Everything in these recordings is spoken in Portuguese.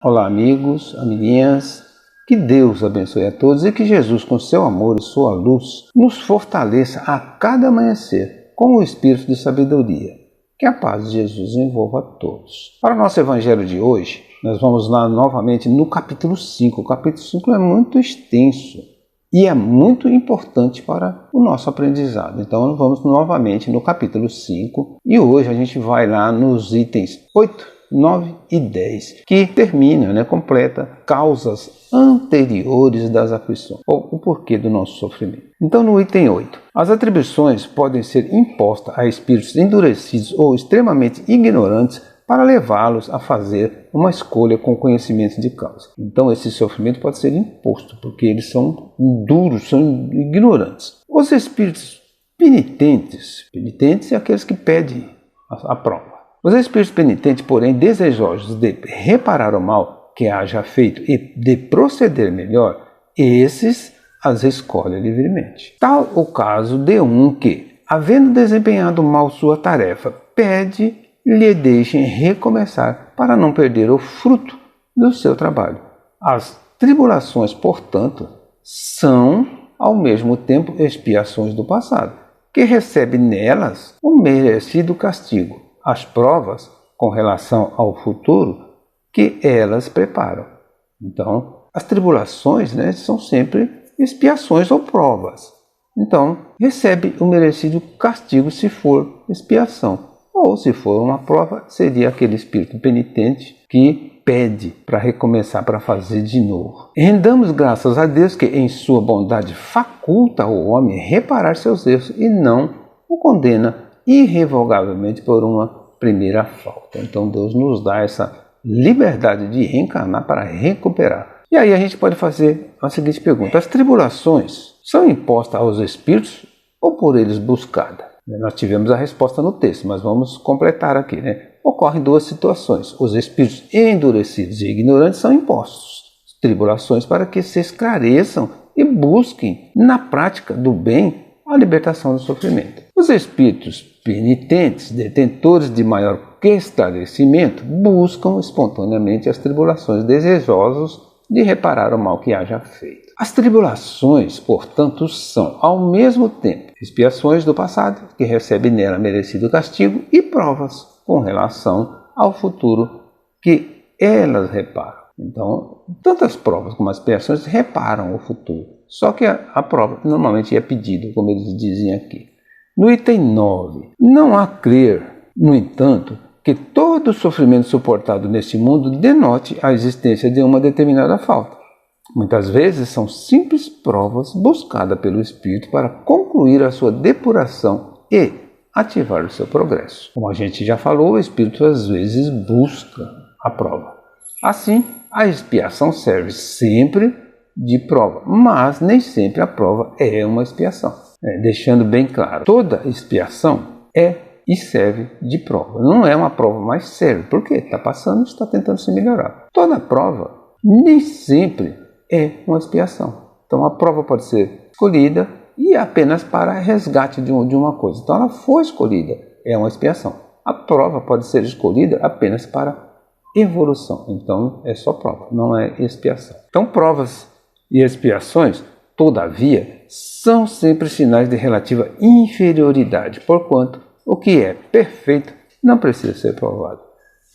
Olá, amigos, amiguinhas, que Deus abençoe a todos e que Jesus, com seu amor e sua luz, nos fortaleça a cada amanhecer com o espírito de sabedoria. Que a paz de Jesus envolva a todos. Para o nosso evangelho de hoje, nós vamos lá novamente no capítulo 5. O capítulo 5 é muito extenso e é muito importante para o nosso aprendizado. Então, vamos novamente no capítulo 5 e hoje a gente vai lá nos itens 8, 9 e 10, que termina, completa causas anteriores das aflições, ou o porquê do nosso sofrimento. Então, no item 8, as atribuições podem ser impostas a espíritos endurecidos ou extremamente ignorantes para levá-los a fazer uma escolha com conhecimento de causa. Então, esse sofrimento pode ser imposto, porque eles são duros, são ignorantes. Os espíritos penitentes é aqueles que pedem a prova. Os espíritos penitentes, porém, desejosos de reparar o mal que haja feito e de proceder melhor, esses as escolhem livremente. Tal o caso de um que, havendo desempenhado mal sua tarefa, pede lhe deixem recomeçar para não perder o fruto do seu trabalho. As tribulações, portanto, são, ao mesmo tempo, expiações do passado, que recebe nelas o merecido castigo. As provas com relação ao futuro que elas preparam. Então, as tribulações são sempre expiações ou provas. Então, recebe o merecido castigo se for expiação. Ou se for uma prova, seria aquele espírito penitente que pede para recomeçar, para fazer de novo. Rendamos graças a Deus que em sua bondade faculta o homem reparar seus erros e não o condena irrevogavelmente por uma primeira falta. Então Deus nos dá essa liberdade de reencarnar para recuperar. E aí a gente pode fazer a seguinte pergunta: as tribulações são impostas aos espíritos ou por eles buscadas? Nós tivemos a resposta no texto, mas vamos completar aqui. Ocorrem duas situações. Os espíritos endurecidos e ignorantes são impostos tribulações para que se esclareçam e busquem na prática do bem a libertação do sofrimento. Os espíritos penitentes, detentores de maior esclarecimento, buscam espontaneamente as tribulações, desejosos de reparar o mal que haja feito. As tribulações, portanto, são, ao mesmo tempo, expiações do passado, que recebe nela merecido castigo, e provas com relação ao futuro, que elas reparam. Então, tanto as provas como as expiações reparam o futuro. Só que a prova normalmente é pedida, como eles dizem aqui. No item 9, não há crer, no entanto, que todo sofrimento suportado neste mundo denote a existência de uma determinada falta. Muitas vezes são simples provas buscadas pelo espírito para concluir a sua depuração e ativar o seu progresso. Como a gente já falou, o espírito às vezes busca a prova. Assim, a expiação serve sempre de prova, mas nem sempre a prova é uma expiação. Deixando bem claro, toda expiação é e serve de prova. Não é uma prova, mas serve. Por quê? Está passando, está tentando se melhorar. Toda prova nem sempre é uma expiação. Então a prova pode ser escolhida e apenas para resgate de uma coisa. Então ela foi escolhida, é uma expiação. A prova pode ser escolhida apenas para evolução. Então é só prova, não é expiação. Então provas e expiações, todavia, são sempre sinais de relativa inferioridade, porquanto o que é perfeito não precisa ser provado.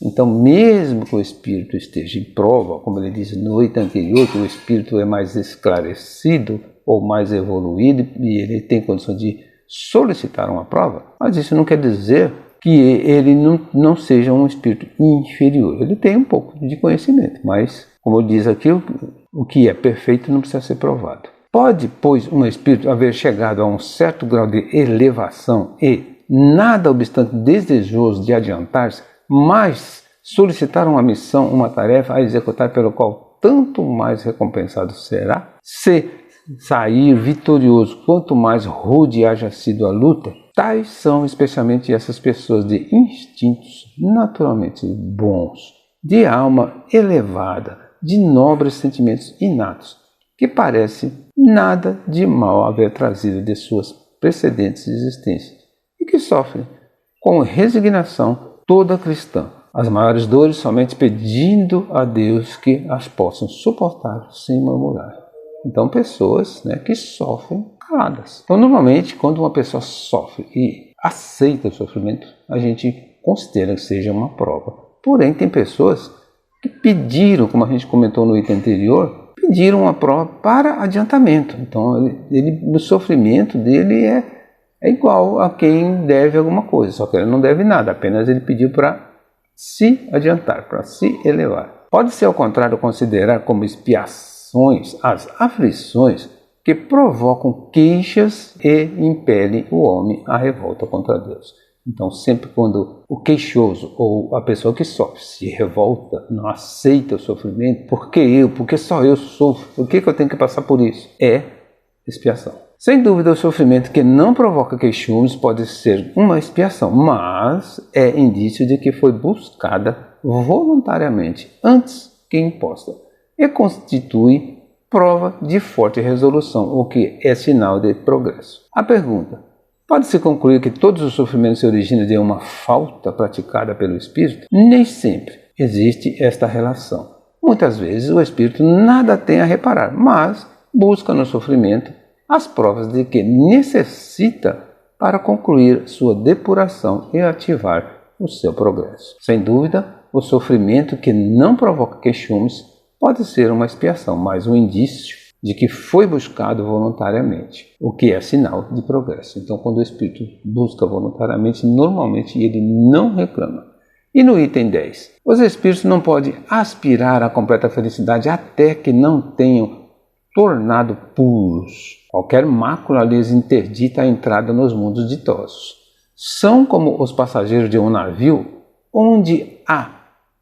Então, mesmo que o espírito esteja em prova, como ele diz no item anterior, que o espírito é mais esclarecido ou mais evoluído e ele tem condição de solicitar uma prova, mas isso não quer dizer que ele não seja um espírito inferior. Ele tem um pouco de conhecimento, mas, como diz aqui, o que é perfeito não precisa ser provado. Pode, pois, um espírito haver chegado a um certo grau de elevação e, nada obstante desejoso de adiantar-se, mas solicitar uma missão, uma tarefa a executar pelo qual tanto mais recompensado será, se sair vitorioso quanto mais rude haja sido a luta, tais são especialmente essas pessoas de instintos naturalmente bons, de alma elevada, de nobres sentimentos inatos, que parece nada de mal haver trazido de suas precedentes existências, e que sofrem com resignação toda cristã, as maiores dores somente pedindo a Deus que as possam suportar sem murmurar. Então, pessoas, né, que sofrem caladas. Então, normalmente, quando uma pessoa sofre e aceita o sofrimento, a gente considera que seja uma prova. Porém, tem pessoas que pediram, como a gente comentou no item anterior, pediram uma prova para adiantamento. Então, o sofrimento dele é igual a quem deve alguma coisa, só que ele não deve nada, apenas ele pediu para se adiantar, para se elevar. Pode ser, ao contrário, considerar como expiações as aflições que provocam queixas e impelem o homem à revolta contra Deus. Então, sempre quando o queixoso ou a pessoa que sofre se revolta, não aceita o sofrimento, porque só eu sofro, por que eu tenho que passar por isso? É expiação. Sem dúvida, o sofrimento que não provoca queixumes pode ser uma expiação, mas é indício de que foi buscada voluntariamente antes que imposta e constitui prova de forte resolução, o que é sinal de progresso. A pergunta: pode-se concluir que todos os sofrimentos se originam de uma falta praticada pelo Espírito? Nem sempre existe esta relação. Muitas vezes o Espírito nada tem a reparar, mas busca no sofrimento as provas de que necessita para concluir sua depuração e ativar o seu progresso. Sem dúvida, o sofrimento que não provoca queixumes pode ser uma expiação, mas um indício de que foi buscado voluntariamente, o que é sinal de progresso. Então, quando o Espírito busca voluntariamente, normalmente ele não reclama. E no item 10, os Espíritos não podem aspirar à completa felicidade até que não tenham tornado puros. Qualquer mácula lhes interdita a entrada nos mundos ditosos. São como os passageiros de um navio onde há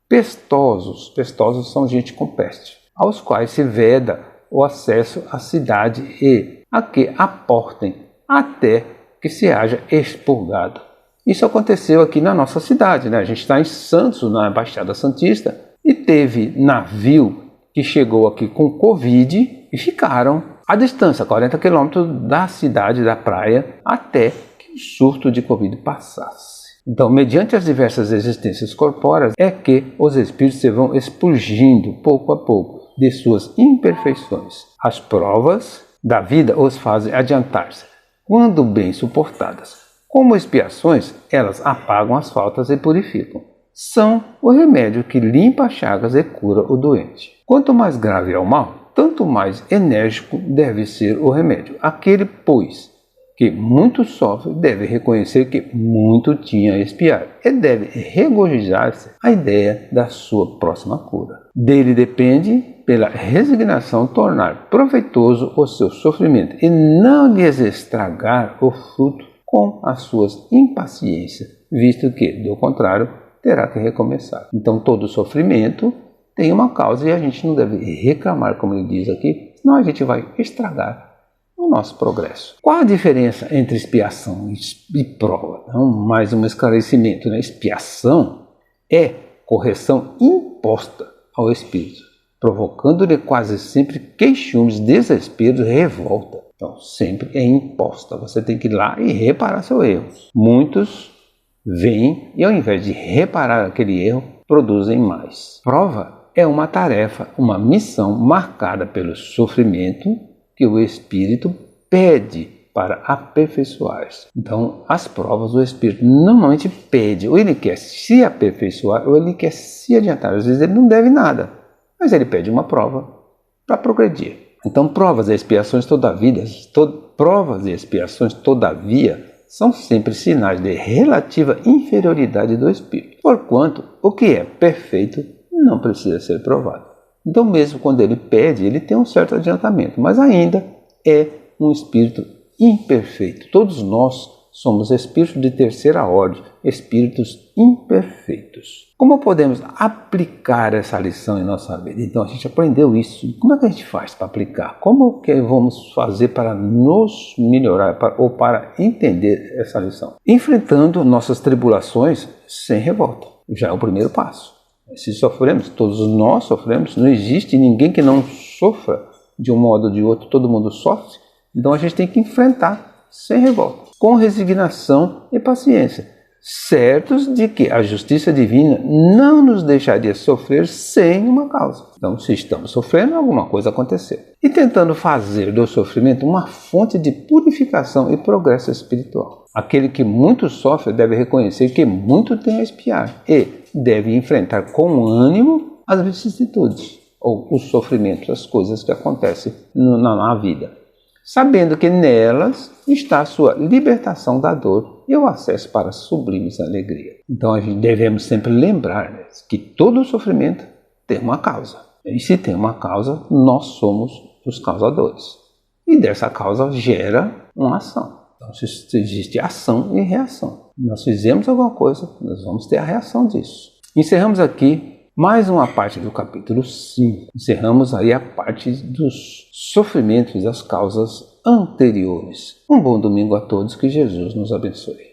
pestosos são gente com peste, aos quais se veda o acesso à cidade e a que aportem até que se haja expurgado. Isso aconteceu aqui na nossa cidade, né? A gente está em Santos, na Baixada Santista, e teve navio que chegou aqui com Covid e ficaram à distância, 40 quilômetros da cidade, da praia, até que o surto de Covid passasse. Então, mediante as diversas existências corpóreas, é que os espíritos se vão expurgindo pouco a pouco de suas imperfeições. As provas da vida os fazem adiantar-se, quando bem suportadas. Como expiações, elas apagam as faltas e purificam. São o remédio que limpa as chagas e cura o doente. Quanto mais grave é o mal, tanto mais enérgico deve ser o remédio. Aquele, pois, que muito sofre, deve reconhecer que muito tinha a expiar e deve regozijar-se a ideia da sua próxima cura. Dele depende, pela resignação, tornar proveitoso o seu sofrimento e não lhes estragar o fruto com as suas impaciências, visto que, do contrário, terá que recomeçar. Então, todo sofrimento tem uma causa e a gente não deve reclamar, como ele diz aqui, senão a gente vai estragar o nosso progresso. Qual a diferença entre expiação e prova? Então, mais um esclarecimento, né? Expiação é correção imposta ao espírito, provocando-lhe quase sempre queixumes, desesperos e revolta. Então, sempre é imposta. Você tem que ir lá e reparar seu erro. Muitos vêm e, ao invés de reparar aquele erro, produzem mais. Prova é uma tarefa, uma missão marcada pelo sofrimento que o Espírito pede para aperfeiçoar-se. Então, as provas o Espírito normalmente pede, ou ele quer se aperfeiçoar, ou ele quer se adiantar. Às vezes ele não deve nada, mas ele pede uma prova para progredir. Então, provas e expiações todavia, são sempre sinais de relativa inferioridade do Espírito, porquanto o que é perfeito não precisa ser provado. Então, mesmo quando ele pede, ele tem um certo adiantamento, mas ainda é um espírito imperfeito. Todos nós somos espíritos de terceira ordem, espíritos imperfeitos. Como podemos aplicar essa lição em nossa vida? Então, a gente aprendeu isso. Como é que a gente faz para aplicar? Como que vamos fazer para nos melhorar ou para entender essa lição? Enfrentando nossas tribulações sem revolta. Já é o primeiro passo. Se sofremos, todos nós sofremos, não existe ninguém que não sofra de um modo ou de outro, todo mundo sofre, então a gente tem que enfrentar sem revolta, com resignação e paciência, certos de que a justiça divina não nos deixaria sofrer sem uma causa. Então, se estamos sofrendo, alguma coisa aconteceu. E tentando fazer do sofrimento uma fonte de purificação e progresso espiritual. Aquele que muito sofre deve reconhecer que muito tem a expiar e deve enfrentar com ânimo as vicissitudes ou os sofrimentos, as coisas que acontecem na vida, sabendo que nelas está a sua libertação da dor e o acesso para sublimes alegria. Então a gente devemos sempre lembrar que todo sofrimento tem uma causa. E se tem uma causa, nós somos os causadores. E dessa causa gera uma ação. Então existe ação e reação. Nós fizemos alguma coisa, nós vamos ter a reação disso. Encerramos aqui mais uma parte do capítulo 5. Encerramos aí a parte dos sofrimentos das causas anteriores. Um bom domingo a todos, que Jesus nos abençoe.